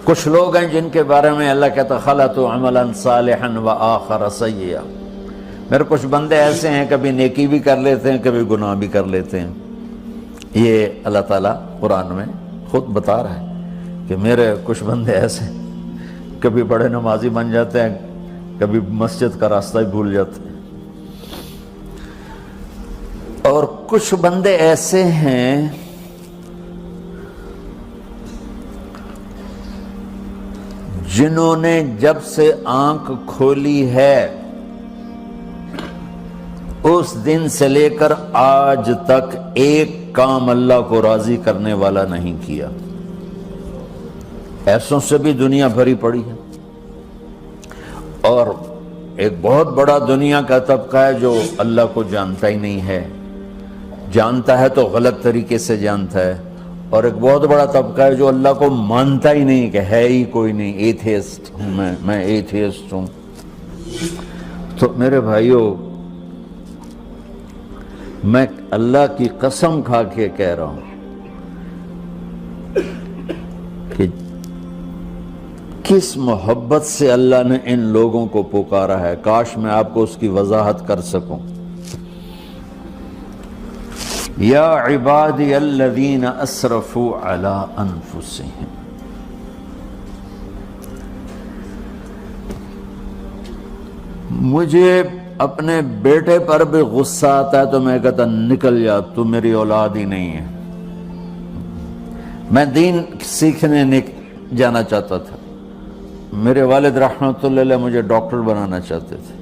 کچھ لوگ ہیں جن کے بارے میں اللہ کہتا خلطوا عملا صالحا وآخر سیئا، میرے کچھ بندے ایسے ہیں کبھی نیکی بھی کر لیتے ہیں کبھی گناہ بھی کر لیتے ہیں۔ یہ اللہ تعالیٰ قرآن میں خود بتا رہا ہے کہ میرے کچھ بندے ایسے ہیں، کبھی بڑے نمازی بن جاتے ہیں کبھی مسجد کا راستہ ہی بھول جاتے ہیں، اور کچھ بندے ایسے ہیں جنہوں نے جب سے آنکھ کھولی ہے اس دن سے لے کر آج تک ایک کام اللہ کو راضی کرنے والا نہیں کیا۔ ایسوں سے بھی دنیا بھری پڑی ہے، اور ایک بہت بڑا دنیا کا طبقہ ہے جو اللہ کو جانتا ہی نہیں ہے، جانتا ہے تو غلط طریقے سے جانتا ہے، اور ایک بہت بڑا طبقہ ہے جو اللہ کو مانتا ہی نہیں کہ ہے ہی کوئی نہیں، ایتھیسٹ ہوں میں ایتھیسٹ ہوں۔ تو میرے بھائیوں، میں اللہ کی قسم کھا کے کہہ رہا ہوں کہ کس محبت سے اللہ نے ان لوگوں کو پکارا ہے، کاش میں آپ کو اس کی وضاحت کر سکوں۔ یا عبادی الذین اسرفوا علی انفسہم، مجھے اپنے بیٹے پر بھی غصہ آتا ہے تو میں کہتا نکل جا، تو میری اولاد ہی نہیں ہے۔ میں دین سیکھنے جانا چاہتا تھا، میرے والد رحمۃ اللہ علیہ مجھے ڈاکٹر بنانا چاہتے تھے،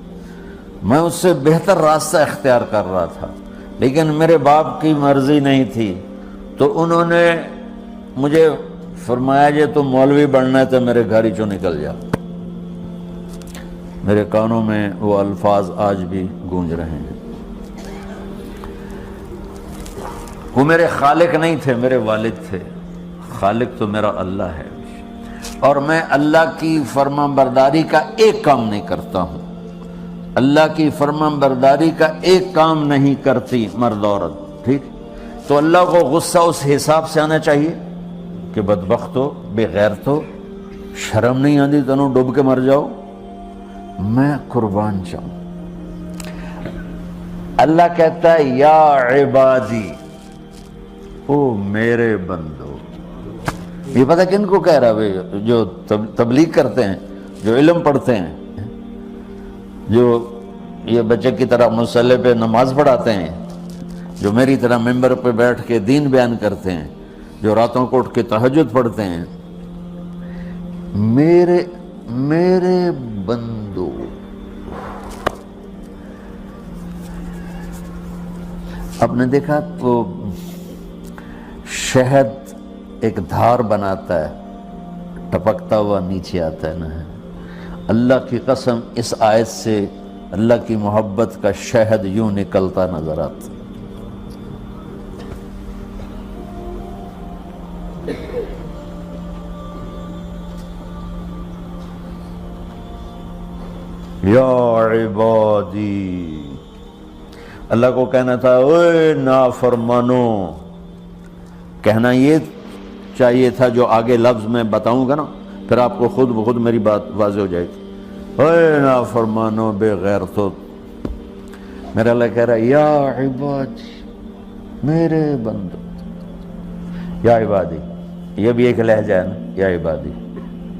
میں اس سے بہتر راستہ اختیار کر رہا تھا، لیکن میرے باپ کی مرضی نہیں تھی، تو انہوں نے مجھے فرمایا جی تو مولوی بننا ہے تو میرے گھر ہی چوں نکل جا۔ میرے کانوں میں وہ الفاظ آج بھی گونج رہے ہیں۔ وہ میرے خالق نہیں تھے، میرے والد تھے، خالق تو میرا اللہ ہے، اور میں اللہ کی فرمان برداری کا ایک کام نہیں کرتا ہوں، اللہ کی فرمان برداری کا ایک کام نہیں کرتی مرد عورت، ٹھیک؟ تو اللہ کو غصہ اس حساب سے آنا چاہیے کہ بدبخت ہو، بے غیرت ہو، شرم نہیں آتی تنوں ڈوب کے مر جاؤ۔ میں قربان جاؤں، اللہ کہتا ہے یا عبادی، او میرے بندو۔ یہ پتہ کن کو کہہ رہا ہے؟ جو تبلیغ کرتے ہیں، جو علم پڑھتے ہیں، جو یہ بچے کی طرح مصلی پہ نماز پڑھاتے ہیں، جو میری طرح ممبر پہ بیٹھ کے دین بیان کرتے ہیں، جو راتوں کو اٹھ کے تہجد پڑھتے ہیں۔ میرے بندو، آپ نے دیکھا وہ شہد ایک دھار بناتا ہے، ٹپکتا ہوا نیچے آتا ہے نا۔ اللہ کی قسم اس آیت سے اللہ کی محبت کا شہد یوں نکلتا نظر آتا۔ یا عبادی، اللہ کو کہنا تھا اوے نافرمانو، کہنا یہ چاہیے تھا جو آگے لفظ میں بتاؤں گا نا، پھر آپ کو خود بخود میری بات واضح ہو جائے گی۔ اوے نافرمانو، بے غیرتو، میرا اللہ کہہ رہا ہے یا عبادی، میرے بندو، یا عبادی، یہ بھی ایک لہجہ ہے نا، یا عبادی۔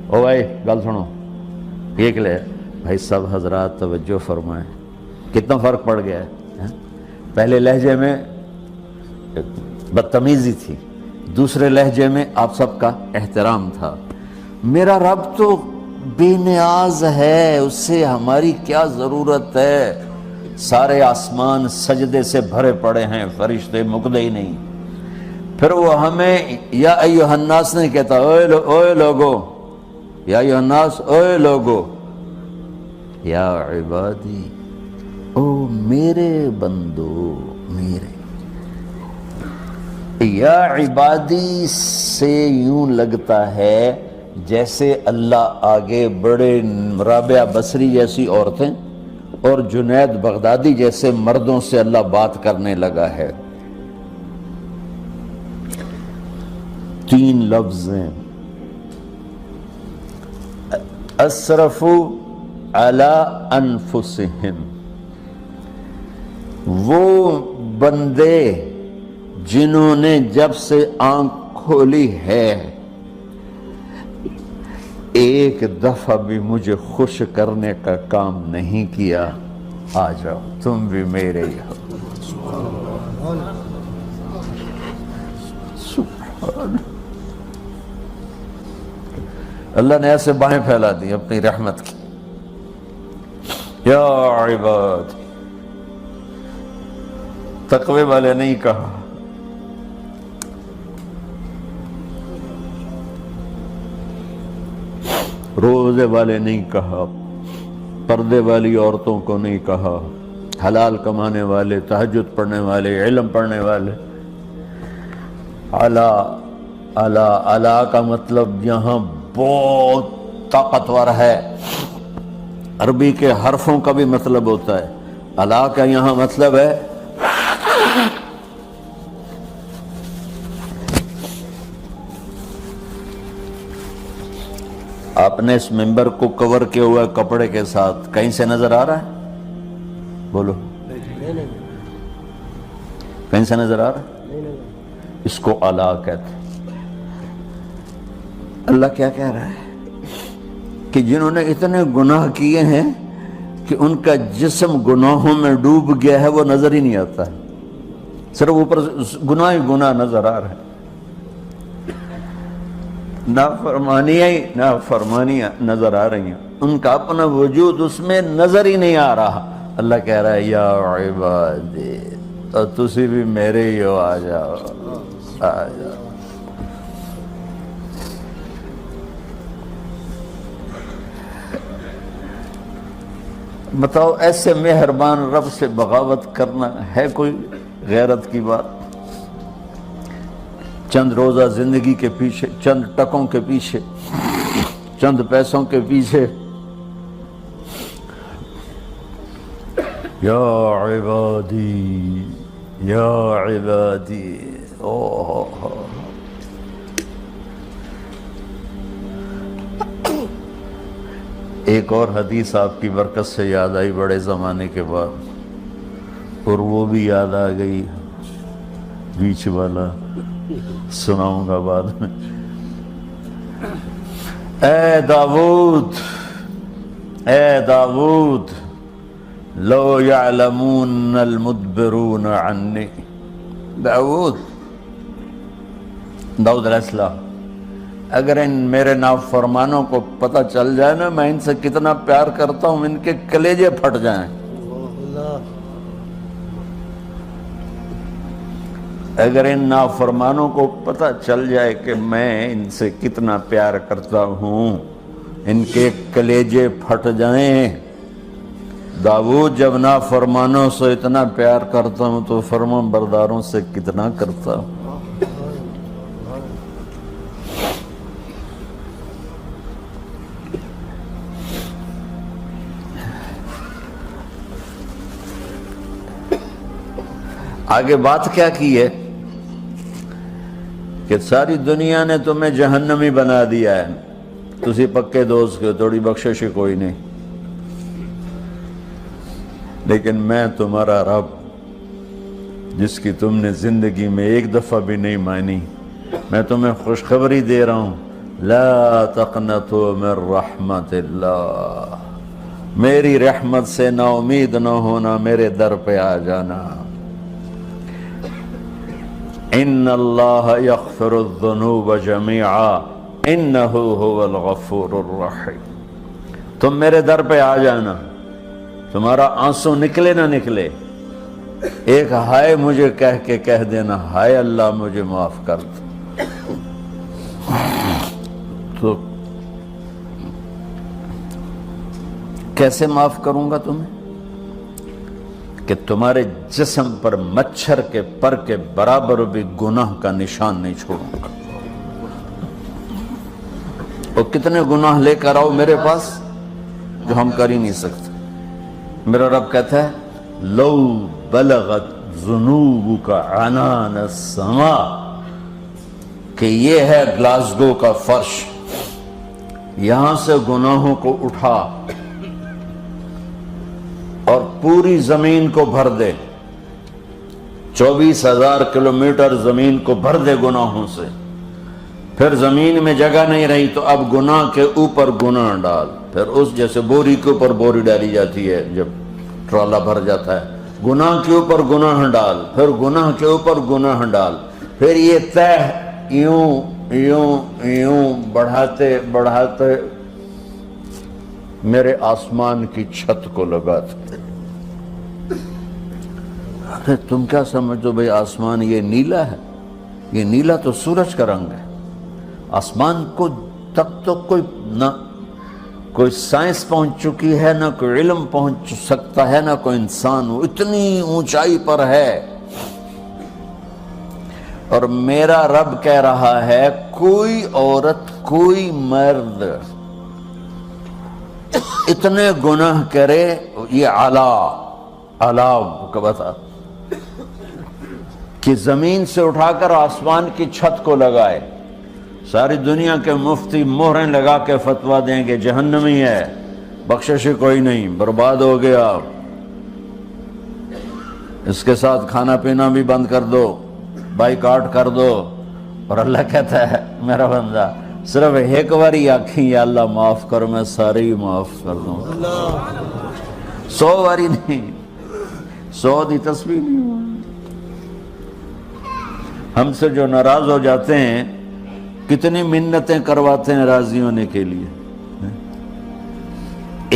او بھائی گل سنو، ایک لہجہ، بھائی سب حضرات توجہ فرمائیں، کتنا فرق پڑ گیا ہے۔ پہلے لہجے میں بدتمیزی تھی، دوسرے لہجے میں آپ سب کا احترام تھا۔ میرا رب تو بے نیاز ہے، اس سے ہماری کیا ضرورت ہے؟ سارے آسمان سجدے سے بھرے پڑے ہیں، فرشتے مکدے ہی نہیں۔ پھر وہ ہمیں یا ایھا الناس نہیں کہتا، اوے لوگو، یا ایھا الناس، اوے لوگو، یا عبادی، او میرے بندو، میرے۔ یا عبادی سے یوں لگتا ہے جیسے اللہ آگے بڑے رابعہ بصری جیسی عورتیں اور جنید بغدادی جیسے مردوں سے اللہ بات کرنے لگا ہے۔ 3 لفظ ہیں، اسرفوا علی انفسہم، وہ بندے جنہوں نے جب سے آنکھ کھولی ہے ایک دفعہ بھی مجھے خوش کرنے کا کام نہیں کیا، آ جاؤ تم بھی میرے ہی ہو۔ سبحان اللہ نے ایسے باہیں پھیلا دی اپنی رحمت کی۔ یا عباد، تقوی والے نہیں کہا، روزے والے نہیں کہا، پردے والی عورتوں کو نہیں کہا، حلال کمانے والے، تہجد پڑھنے والے، علم پڑھنے والے۔ علا علا علا کا مطلب یہاں بہت طاقتور ہے، عربی کے حرفوں کا بھی مطلب ہوتا ہے۔ علا کا یہاں مطلب ہے آپ نے اس ممبر کو کور کیا ہوا ہے کپڑے کے ساتھ، کہیں سے نظر آ رہا ہے؟ بولو، کہیں سے نظر آ رہا ہے؟ اس کو علا کہتے ہیں۔ اللہ کیا کہہ رہا ہے کہ جنہوں نے اتنے گناہ کیے ہیں کہ ان کا جسم گناہوں میں ڈوب گیا ہے، وہ نظر ہی نہیں آتا ہے، صرف اوپر گناہ ہی گناہ نظر آ رہا ہے، نافرمانیاں نظر آ رہی ہیں، ان کا اپنا وجود اس میں نظر ہی نہیں آ رہا۔ اللہ کہہ رہا ہے یا عبادی، اور تسی بھی میرے ہی ہو، آ جاؤ آ جاؤ۔ بتاؤ ایسے مہربان رب سے بغاوت کرنا ہے کوئی غیرت کی بات؟ چند روزہ زندگی کے پیچھے، چند ٹکوں کے پیچھے، چند پیسوں کے پیچھے، یا عبادی یا عبادی، ایک اور حدیث آپ کی برکت سے یاد آئی بڑے زمانے کے بعد، اور وہ بھی یاد آ گئی، بیچ والا سناؤں گا بعد میں۔ اے داؤد، اے داؤد، لو یعلمون المدبرون عنی، داؤد علیہ السلام، اگر ان میرے نافرمانوں کو پتہ چل جائے نا میں ان سے کتنا پیار کرتا ہوں، ان کے کلیجے پھٹ جائیں۔ اگر ان نافرمانوں کو پتہ چل جائے کہ میں ان سے کتنا پیار کرتا ہوں، ان کے کلیجے پھٹ جائیں۔ داؤد جب نافرمانوں سے اتنا پیار کرتا ہوں تو فرمان برداروں سے کتنا کرتا ہوں۔ آگے بات کیا کی ہے کہ ساری دنیا نے تمہیں جہنمی بنا دیا ہے، تسی پکے دوست کے تھوڑی بخشش کوئی نہیں، لیکن میں تمہارا رب جس کی تم نے زندگی میں ایک دفعہ بھی نہیں مانی، میں تمہیں خوشخبری دے رہا ہوں، لا تقنطوا من رحمت اللہ، میری رحمت سے نا امید نہ ہونا، میرے در پہ آ جانا۔ ان اللہ یغفر الذنوب جميعا انہ هو الغفور الرحیم، تم میرے در پہ آ جانا، تمہارا آنسو نکلے نہ نکلے، ایک ہائے مجھے کہہ دینا، ہائے اللہ مجھے معاف کر دو، تو کیسے معاف کروں گا تمہیں؟ کہ تمہارے جسم پر مچھر کے پر کے برابر بھی گناہ کا نشان نہیں چھوڑوں گا۔ اور کتنے گناہ لے کر آؤ میرے پاس جو ہم کر ہی نہیں سکتے۔ میرا رب کہتا ہے لو بلغت ذنوبک عنان السماء، کہ یہ ہے گلاسگو کا فرش، یہاں سے گناہوں کو اٹھا اور پوری زمین کو بھر دے، 24,000 کلومیٹر زمین کو بھر دے گناہوں سے، پھر زمین میں جگہ نہیں رہی تو اب گناہ کے اوپر گناہ ڈال، پھر اس جیسے بوری کے اوپر بوری ڈالی جاتی ہے جب ٹرالا بھر جاتا ہے، گناہ کے اوپر گناہ ڈال، پھر گناہ کے اوپر گناہ ڈال، پھر یہ تہ یوں یوں یوں بڑھاتے بڑھاتے میرے آسمان کی چھت کو لگاتے۔ ارے تم کیا سمجھو بھئی آسمان یہ نیلا ہے؟ یہ نیلا تو سورج کا رنگ ہے۔ آسمان کو تک تو کوئی سائنس پہنچ چکی ہے، نہ کوئی علم پہنچ سکتا ہے، نہ کوئی انسان، وہ اتنی اونچائی پر ہے۔ اور میرا رب کہہ رہا ہے کوئی عورت کوئی مرد اتنے گناہ کرے، یہ اعلیٰ کا بتا کہ زمین سے اٹھا کر آسمان کی چھت کو لگائے، ساری دنیا کے مفتی مہریں لگا کے فتویٰ دیں گے جہنمی ہے، بخشش کوئی نہیں، برباد ہو گیا، اس کے ساتھ کھانا پینا بھی بند کر دو، بائیکاٹ کر دو۔ اور اللہ کہتا ہے میرا بندہ صرف ایک باری آکھیں یا اللہ معاف کر، میں سارے ہی معاف کر دوں، 100 باری نہیں، 100 دی تسبیح نہیں۔ ہم سے جو ناراض ہو جاتے ہیں کتنی منتیں کرواتے ہیں راضی ہونے کے لیے،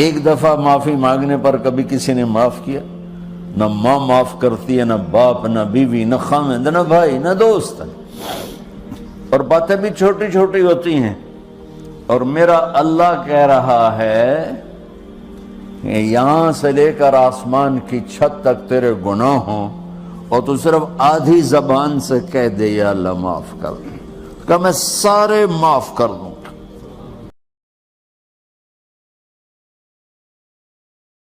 ایک دفعہ معافی مانگنے پر کبھی کسی نے معاف کیا؟ نہ ماں معاف کرتی ہے، نہ باپ، نہ بیوی، نہ خاوند، نہ بھائی، نہ دوست، اور باتیں بھی چھوٹی چھوٹی ہوتی ہیں۔ اور میرا اللہ کہہ رہا ہے کہ یہاں سے لے کر آسمان کی چھت تک تیرے گناہ ہوں اور تو صرف آدھی زبان سے کہہ دے یا اللہ معاف کر دے، کہ میں سارے معاف کر دوں۔